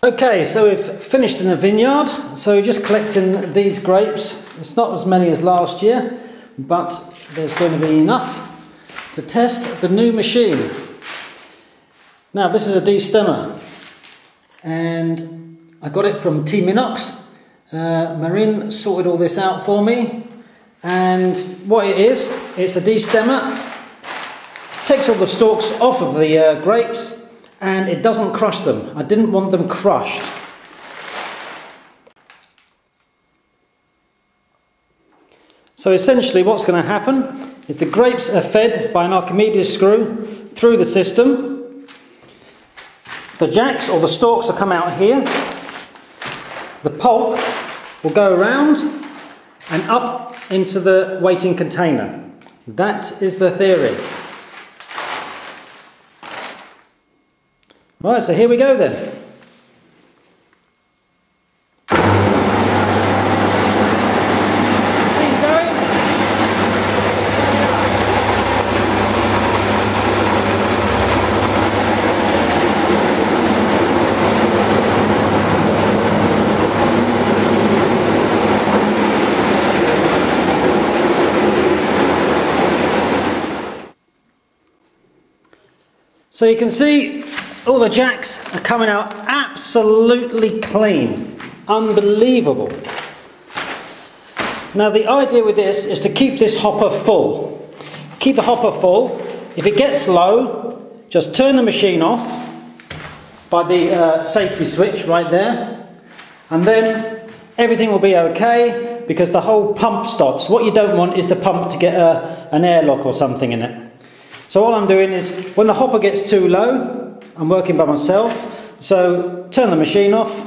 Okay, so we've finished in the vineyard, so we're just collecting these grapes. It's not as many as last year, but there's going to be enough to test the new machine. Now this is a destemmer, and I got it from T-Minox. Marin sorted all this out for me, and what it is, it's a destemmer. Takes all the stalks off of the grapes, and it doesn't crush them. I didn't want them crushed. So essentially what's going to happen is the grapes are fed by an Archimedes screw through the system. The jacks or the stalks will come out here. The pulp will go around and up into the waiting container. That is the theory. Right, so here we go then. So you can see all the jacks are coming out absolutely clean. Unbelievable. Now the idea with this is to keep this hopper full. Keep the hopper full. If it gets low, just turn the machine off by the safety switch right there, and then everything will be okay because the whole pump stops. What you don't want is the pump to get an airlock or something in it. So all I'm doing is, when the hopper gets too low, I'm working by myself, so turn the machine off,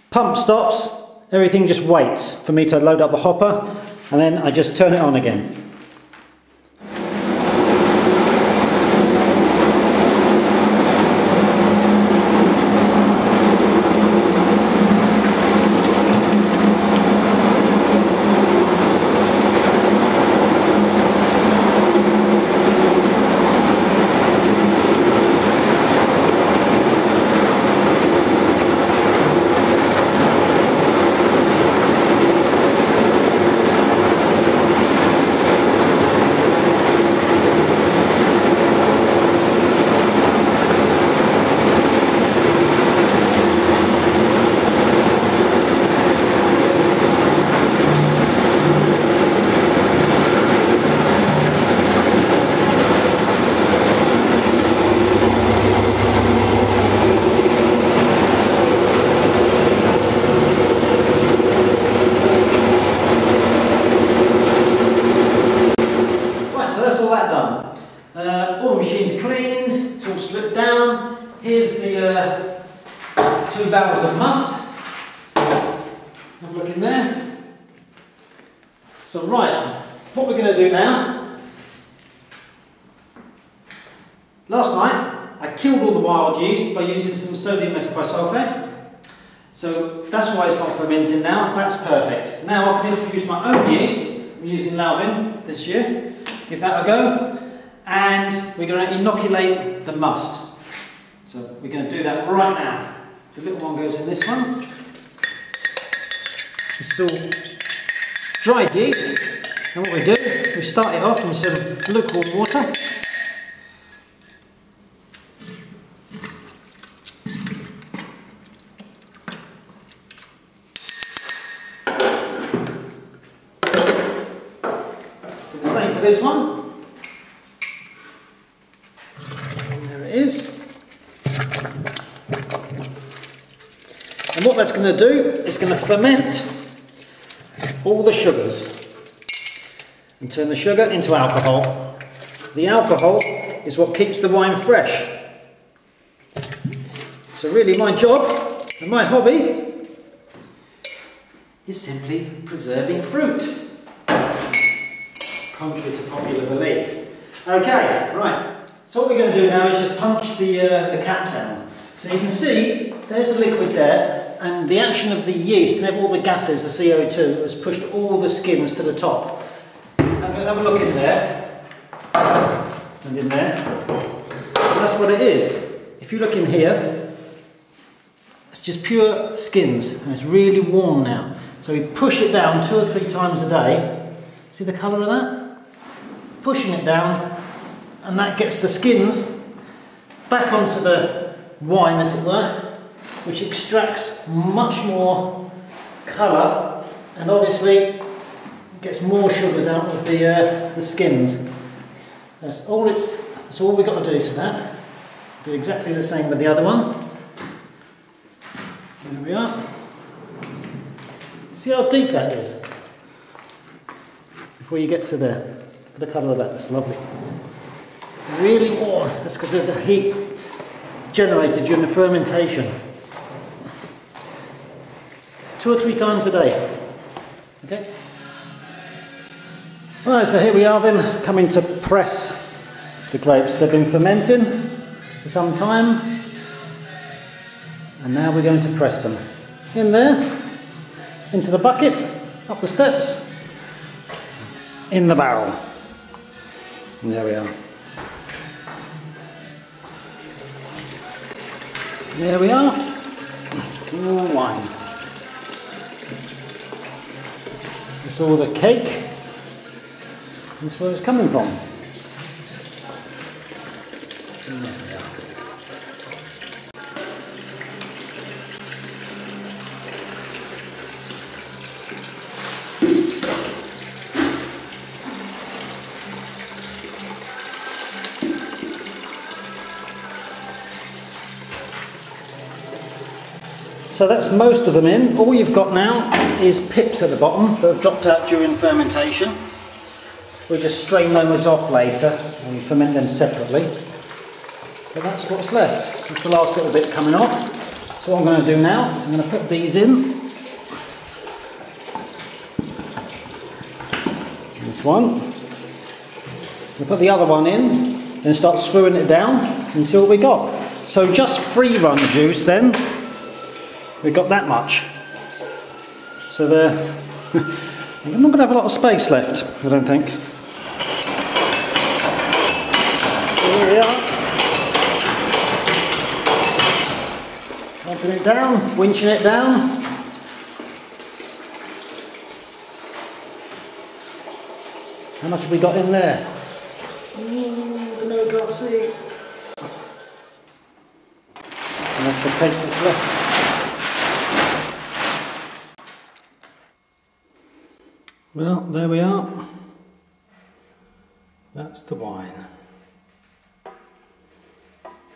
pump stops, everything just waits for me to load up the hopper, and then I just turn it on again. All the machine's cleaned, it's all stripped down. Here's the 2 barrels of must. Have a look in there. So right, what we're going to do now, last night I killed all the wild yeast by using some sodium metabisulfate. So that's why it's not fermenting now, that's perfect. Now I can introduce my own yeast. I'm using Lalvin this year. Give that a go. And we're going to inoculate the must. So we're going to do that right now. The little one goes in this one. It's all dried yeast. And what we do, we start it off in some lukewarm water. Do the same for this one. Is. And what that's going to do is going to ferment all the sugars and turn the sugar into alcohol. The alcohol is what keeps the wine fresh. So really my job and my hobby is simply preserving fruit, contrary to popular belief. Okay, right. So what we're going to do now is just punch the cap down. So you can see there's the liquid there, and the action of the yeast and all the gases, the CO2, has pushed all the skins to the top. Have a look in there, and in there. And that's what it is. If you look in here, it's just pure skins, and it's really warm now. So we push it down 2 or 3 times a day. See the colour of that? Pushing it down, and that gets the skins back onto the wine, as it were, which extracts much more colour, and obviously gets more sugars out of the skins. That's all we've got to do to that. Do exactly the same with the other one. There we are. See how deep that is? Before you get to there. Look at the colour of that, that's lovely. Really warm, that's because of the heat generated during the fermentation. 2 or 3 times a day. Okay? Right, so here we are then, coming to press the grapes. They've been fermenting for some time, and now we're going to press them. In there, into the bucket, up the steps, in the barrel. And there we are. There we are. More wine. That's all the cake. That's where it's coming from. And there we are. So that's most of them in. All you've got now is pips at the bottom that have dropped out during fermentation. We'll just strain those off later and ferment them separately. But that's what's left. That's the last little bit coming off. So what I'm going to do now is I'm going to put these in. This one. We'll put the other one in, then start screwing it down and see what we got. So just free run juice then. We've got that much. So we're not going to have a lot of space left, I don't think. Here we are. Opening it down, winching it down. How much have we got in there? I don't know, I can't see. And that's the cake that's left. Well, there we are. That's the wine.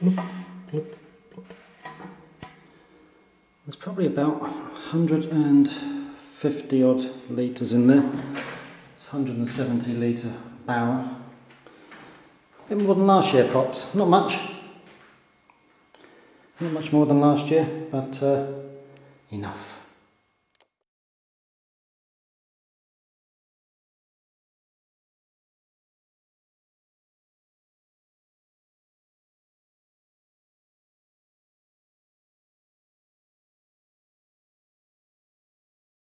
Bloop, bloop, bloop. There's probably about 150 odd litres in there. It's a 170 litre barrel. A bit more than last year, pops. Not much. Not much more than last year, but enough.